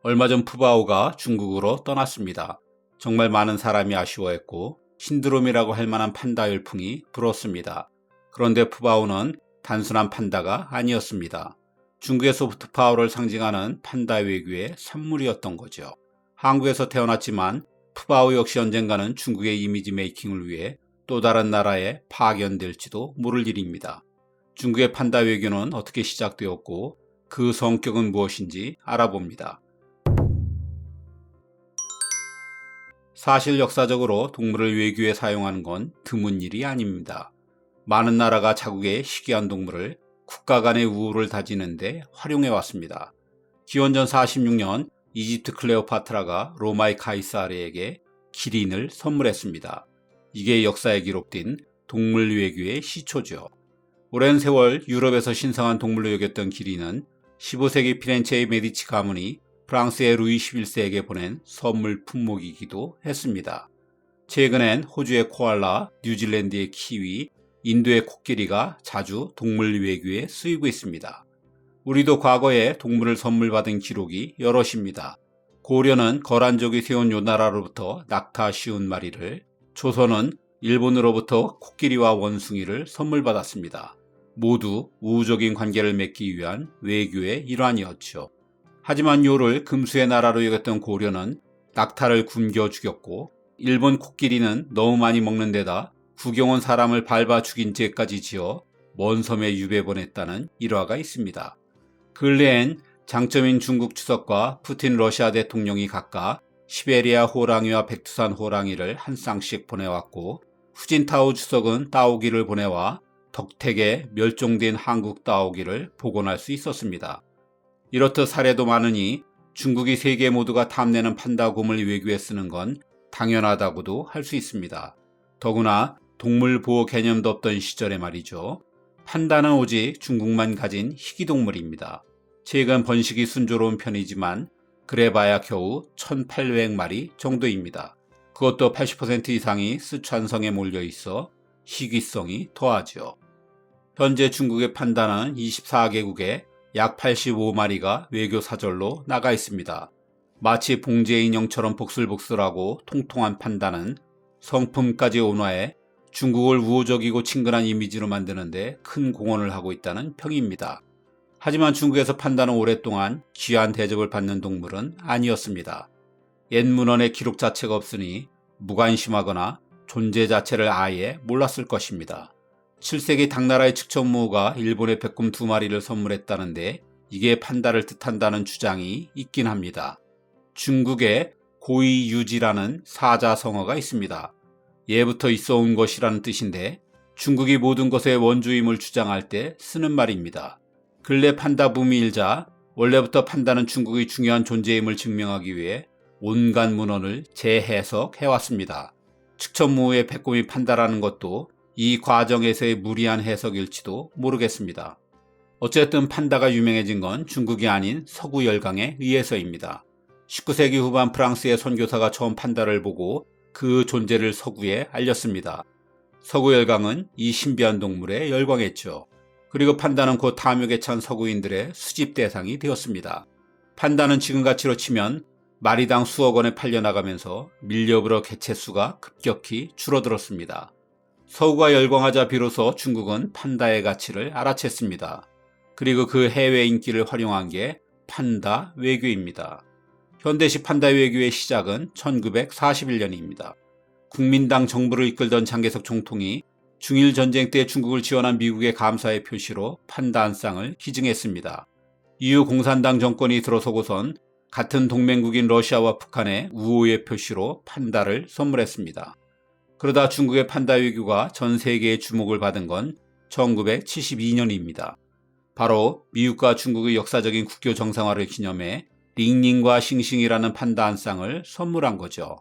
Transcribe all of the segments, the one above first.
얼마 전 푸바오가 중국으로 떠났습니다. 정말 많은 사람이 아쉬워했고 신드롬이라고 할 만한 판다 열풍이 불었습니다. 그런데 푸바오는 단순한 판다가 아니었습니다. 중국의 소프트 파워를 상징하는 판다 외교의 산물이었던 거죠. 한국에서 태어났지만 푸바오 역시 언젠가는 중국의 이미지 메이킹을 위해 또 다른 나라에 파견될지도 모를 일입니다. 중국의 판다 외교는 어떻게 시작되었고 그 성격은 무엇인지 알아봅니다. 사실 역사적으로 동물을 외교에 사용하는 건 드문 일이 아닙니다. 많은 나라가 자국의 희귀한 동물을 국가 간의 우호를 다지는데 활용해 왔습니다. 기원전 46년 이집트 클레오파트라가 로마의 카이사르에게 기린을 선물했습니다. 이게 역사에 기록된 동물 외교의 시초죠. 오랜 세월 유럽에서 신성한 동물로 여겼던 기린은 15세기 피렌체의 메디치 가문이 프랑스의 루이 11세에게 보낸 선물 품목이기도 했습니다. 최근엔 호주의 코알라, 뉴질랜드의 키위, 인도의 코끼리가 자주 동물 외교에 쓰이고 있습니다. 우리도 과거에 동물을 선물 받은 기록이 여럿입니다. 고려는 거란족이 세운 요 나라로부터 낙타 50마리를, 조선은 일본으로부터 코끼리와 원숭이를 선물 받았습니다. 모두 우호적인 관계를 맺기 위한 외교의 일환이었죠. 하지만 요를 금수의 나라로 여겼던 고려는 낙타를 굶겨 죽였고, 일본 코끼리는 너무 많이 먹는 데다 구경 온 사람을 밟아 죽인 죄까지 지어 먼 섬에 유배 보냈다는 일화가 있습니다. 근래엔 장점인 중국 주석과 푸틴 러시아 대통령이 각각 시베리아 호랑이와 백두산 호랑이를 한 쌍씩 보내왔고, 후진타오 주석은 따오기를 보내와 덕택에 멸종된 한국 따오기를 복원할 수 있었습니다. 이렇듯 사례도 많으니 중국이 세계 모두가 탐내는 판다곰을 외교에 쓰는 건 당연하다고도 할 수 있습니다. 더구나 동물 보호 개념도 없던 시절에 말이죠. 판다는 오직 중국만 가진 희귀동물입니다. 최근 번식이 순조로운 편이지만 그래봐야 겨우 1,800마리 정도입니다. 그것도 80% 이상이 스촨성에 몰려 있어 희귀성이 더하죠. 현재 중국의 판다는 24개국에 약 85마리가 외교 사절로 나가 있습니다. 마치 봉제 인형처럼 복슬복슬하고 통통한 판다는 성품까지 온화해 중국을 우호적이고 친근한 이미지로 만드는데 큰 공헌을 하고 있다는 평입니다. 하지만 중국에서 판다는 오랫동안 귀한 대접을 받는 동물은 아니었습니다. 옛 문헌에 기록 자체가 없으니 무관심하거나 존재 자체를 아예 몰랐을 것입니다. 7세기 당나라의 측천무호가 일본에 백곰 2마리를 선물했다는데 이게 판다를 뜻한다는 주장이 있긴 합니다. 중국에 고이유지라는 사자성어가 있습니다. 예부터 있어 온 것이라는 뜻인데 중국이 모든 것의 원주임을 주장할 때 쓰는 말입니다. 근래 판다 붐이 일자 원래부터 판다는 중국의 중요한 존재임을 증명하기 위해 온갖 문헌을 재해석해왔습니다. 측천무호의 백곰이 판다라는 것도 이 과정에서의 무리한 해석일지도 모르겠습니다. 어쨌든 판다가 유명해진 건 중국이 아닌 서구 열강에 의해서입니다. 19세기 후반 프랑스의 선교사가 처음 판다를 보고 그 존재를 서구에 알렸습니다. 서구 열강은 이 신비한 동물에 열광했죠. 그리고 판다는 곧 탐욕에 찬 서구인들의 수집 대상이 되었습니다. 판다는 지금 가치로 치면 마리당 수억 원에 팔려나가면서 밀렵으로 개체수가 급격히 줄어들었습니다. 서구가 열광하자 비로소 중국은 판다의 가치를 알아챘습니다. 그리고 그 해외 인기를 활용한 게 판다 외교입니다. 현대식 판다 외교의 시작은 1941년입니다. 국민당 정부를 이끌던 장개석 총통이 중일 전쟁 때 중국을 지원한 미국의 감사의 표시로 판다 한 쌍을 기증했습니다. 이후 공산당 정권이 들어서고선 같은 동맹국인 러시아와 북한에 우호의 표시로 판다를 선물했습니다. 그러다 중국의 판다 외교가 전 세계의 주목을 받은 건 1972년입니다. 바로 미국과 중국의 역사적인 국교 정상화를 기념해 링링과 싱싱이라는 판다 한 쌍을 선물한 거죠.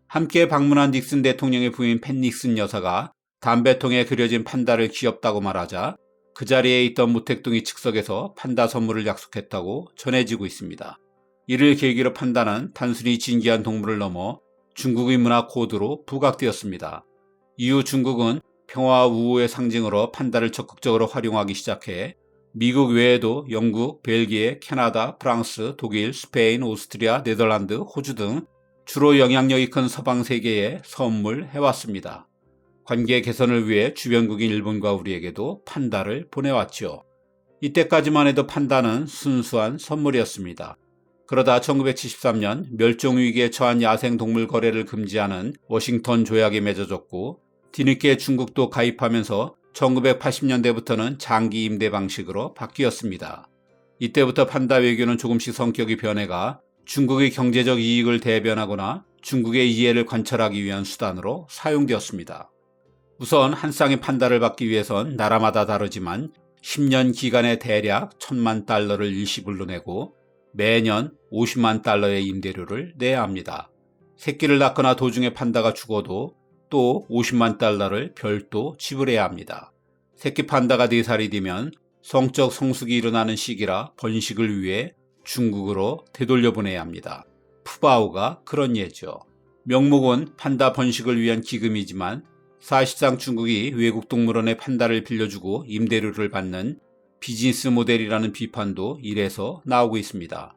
함께 방문한 닉슨 대통령의 부인 팬 닉슨 여사가 담배통에 그려진 판다를 귀엽다고 말하자 그 자리에 있던 모택동이 측석에서 판다 선물을 약속했다고 전해지고 있습니다. 이를 계기로 판다는 단순히 진귀한 동물을 넘어 중국의 문화 코드로 부각되었습니다. 이후 중국은 평화와 우호의 상징으로 판다를 적극적으로 활용하기 시작해 미국 외에도 영국, 벨기에, 캐나다, 프랑스, 독일, 스페인, 오스트리아, 네덜란드, 호주 등 주로 영향력이 큰 서방 세계에 선물해왔습니다. 관계 개선을 위해 주변국인 일본과 우리에게도 판다를 보내왔죠. 이때까지만 해도 판다는 순수한 선물이었습니다. 그러다 1973년 멸종위기에 처한 야생동물 거래를 금지하는 워싱턴 조약이 맺어졌고 뒤늦게 중국도 가입하면서 1980년대부터는 장기 임대 방식으로 바뀌었습니다. 이때부터 판다 외교는 조금씩 성격이 변해가 중국의 경제적 이익을 대변하거나 중국의 이해를 관철하기 위한 수단으로 사용되었습니다. 우선 한 쌍의 판다를 받기 위해선 나라마다 다르지만 10년 기간에 대략 1,000만 달러를 일시불로 내고 매년 50만 달러의 임대료를 내야 합니다. 새끼를 낳거나 도중에 판다가 죽어도 또 50만 달러를 별도 지불해야 합니다. 새끼 판다가 4살이 되면 성적 성숙이 일어나는 시기라 번식을 위해 중국으로 되돌려 보내야 합니다. 푸바오가 그런 예죠. 명목은 판다 번식을 위한 기금이지만 사실상 중국이 외국 동물원에 판다를 빌려주고 임대료를 받는 비즈니스 모델이라는 비판도 이래서 나오고 있습니다.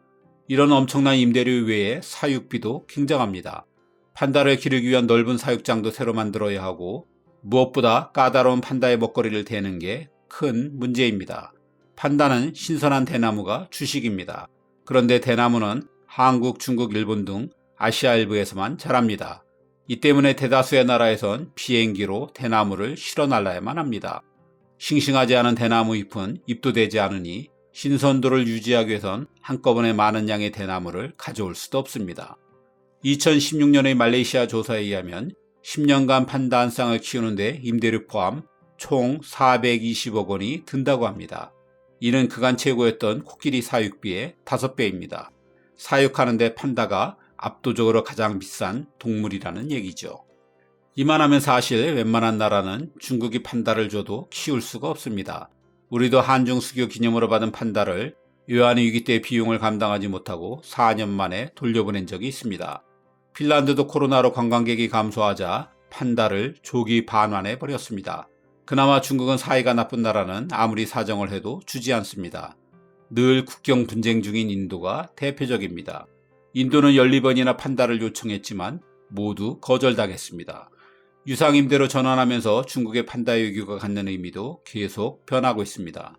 이런 엄청난 임대료 외에 사육비도 굉장합니다. 판다를 기르기 위한 넓은 사육장도 새로 만들어야 하고 무엇보다 까다로운 판다의 먹거리를 대는 게 큰 문제입니다. 판다는 신선한 대나무가 주식입니다. 그런데 대나무는 한국, 중국, 일본 등 아시아 일부에서만 자랍니다. 이 때문에 대다수의 나라에선 비행기로 대나무를 실어 날라야만 합니다. 싱싱하지 않은 대나무 잎은 잎도 되지 않으니 신선도를 유지하기 위해선 한꺼번에 많은 양의 대나무를 가져올 수도 없습니다. 2016년의 말레이시아 조사에 의하면 10년간 판다 한 쌍을 키우는데 임대료 포함 총 420억 원이 든다고 합니다. 이는 그간 최고였던 코끼리 사육비의 5배입니다. 사육하는데 판다가 압도적으로 가장 비싼 동물이라는 얘기죠. 이만하면 사실 웬만한 나라는 중국이 판다를 줘도 키울 수가 없습니다. 우리도 한중 수교 기념으로 받은 판다를 외환위 위기 때 비용을 감당하지 못하고 4년 만에 돌려보낸 적이 있습니다. 핀란드도 코로나로 관광객이 감소하자 판다를 조기 반환해 버렸습니다. 그나마 중국은 사이가 나쁜 나라는 아무리 사정을 해도 주지 않습니다. 늘 국경 분쟁 중인 인도가 대표적입니다. 인도는 12번이나 판다를 요청했지만 모두 거절당했습니다. 유상임대로 전환하면서 중국의 판다 외교가 갖는 의미도 계속 변하고 있습니다.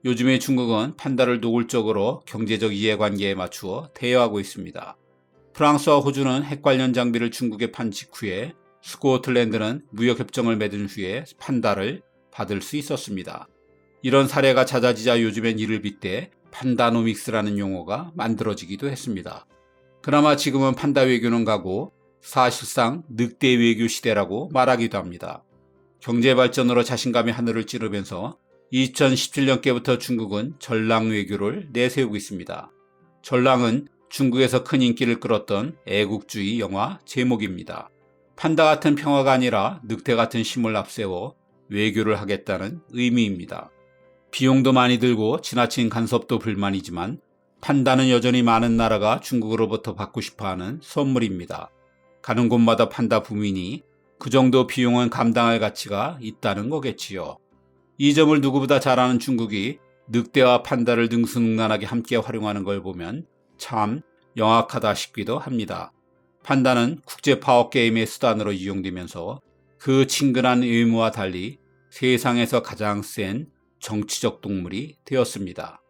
요즘에 중국은 판다를 노골적으로 경제적 이해관계에 맞추어 대여하고 있습니다. 프랑스와 호주는 핵 관련 장비를 중국에 판 직후에 스코틀랜드는 무역협정을 맺은 후에 판다를 받을 수 있었습니다. 이런 사례가 잦아지자 요즘엔 이를 빗대 판다노믹스라는 용어가 만들어지기도 했습니다. 그나마 지금은 판다 외교는 가고 사실상 늑대 외교 시대라고 말하기도 합니다. 경제 발전으로 자신감이 하늘을 찌르면서 2017년께부터 중국은 전랑 외교를 내세우고 있습니다. 전랑은 중국에서 큰 인기를 끌었던 애국주의 영화 제목입니다. 판다 같은 평화가 아니라 늑대 같은 힘을 앞세워 외교를 하겠다는 의미입니다. 비용도 많이 들고 지나친 간섭도 불만이지만 판다는 여전히 많은 나라가 중국으로부터 받고 싶어하는 선물입니다. 가는 곳마다 판다 붐이니 그 정도 비용은 감당할 가치가 있다는 거겠지요. 이 점을 누구보다 잘 아는 중국이 늑대와 판다를 능수능란하게 함께 활용하는 걸 보면 참 영악하다 싶기도 합니다. 판다는 국제 파워게임의 수단으로 이용되면서 그 친근한 의무와 달리 세상에서 가장 센 정치적 동물이 되었습니다.